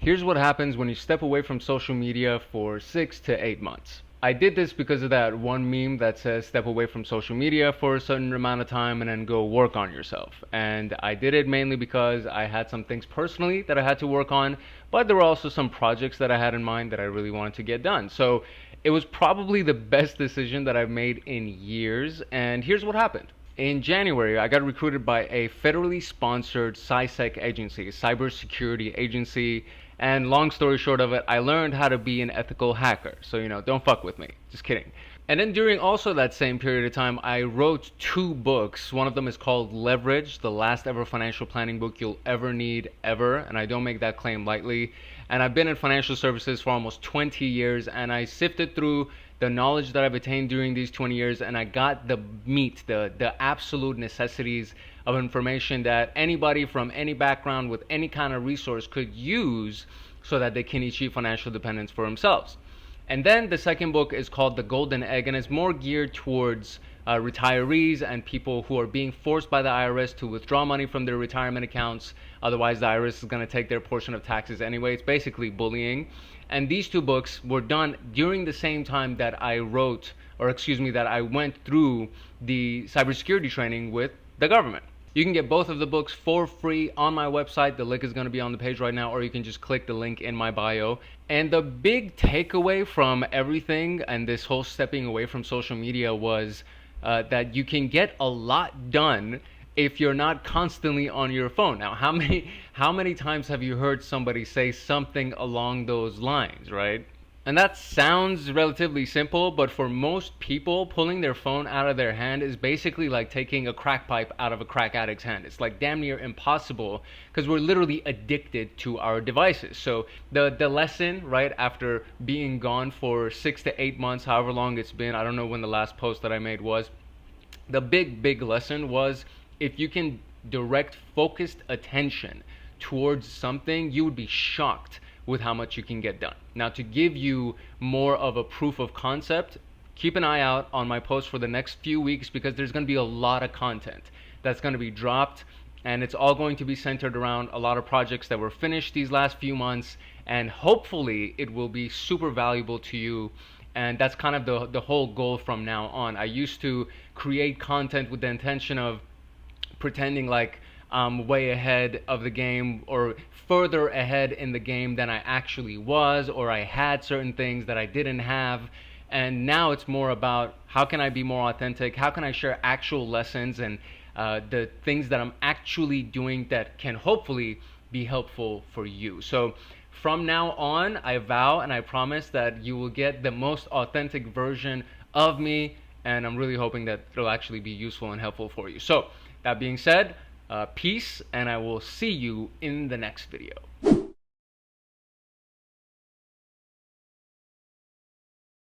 Here's what happens when you step away from social media for 6 to 8 months. I did this because of that one meme that says step away from social media for a certain amount of time and then go work on yourself. And I did it mainly because I had some things personally that I had to work on, but there were also some projects that I had in mind that I really wanted to get done. So it was probably the best decision that I've made in years. And here's what happened. In January, I got recruited by a federally sponsored CySec agency, cybersecurity agency, and long story short of it, I learned how to be an ethical hacker. So, don't fuck with me. Just kidding. And then during also that same period of time, I wrote 2 books. One of them is called Leverage, the last ever financial planning book you'll ever need, ever. And I don't make that claim lightly. And I've been in financial services for almost 20 years, and I sifted through the knowledge that I've attained during these 20 years, and I got the meat, the absolute necessities of information that anybody from any background with any kind of resource could use so that they can achieve financial independence for themselves. And then the second book is called The Golden Egg, and it's more geared towards retirees and people who are being forced by the IRS to withdraw money from their retirement accounts. Otherwise, the IRS is going to take their portion of taxes anyway. It's basically bullying. And these 2 books were done during the same time that I wrote, or excuse me, that I went through the cybersecurity training with the government. You can get both of the books for free on my website. The link is going to be on the page right now, or you can just click the link in my bio. And the big takeaway from everything and this whole stepping away from social media was that you can get a lot done if you're not constantly on your phone. Now, how many times have you heard somebody say something along those lines, right? And that sounds relatively simple, but for most people, pulling their phone out of their hand is basically like taking a crack pipe out of a crack addict's hand. It's like damn near impossible because we're literally addicted to our devices. So the lesson, right, after being gone for 6 to 8 months, however long it's been, I don't know when the last post that I made was, the big lesson was if you can direct focused attention towards something, you would be shocked with how much you can get done. Now, to give you more of a proof of concept, keep an eye out on my posts for the next few weeks because there's going to be a lot of content that's going to be dropped, and it's all going to be centered around a lot of projects that were finished these last few months, and hopefully it will be super valuable to you. And that's kind of the whole goal from now on. I used to create content with the intention of pretending like I'm way ahead of the game or further ahead in the game than I actually was, or I had certain things that I didn't have. And now it's more about how can I be more authentic? How can I share actual lessons and the things that I'm actually doing that can hopefully be helpful for you. So from now on, I vow and I promise that you will get the most authentic version of me, and I'm really hoping that it'll actually be useful and helpful for you. So that being said, peace, and I will see you in the next video.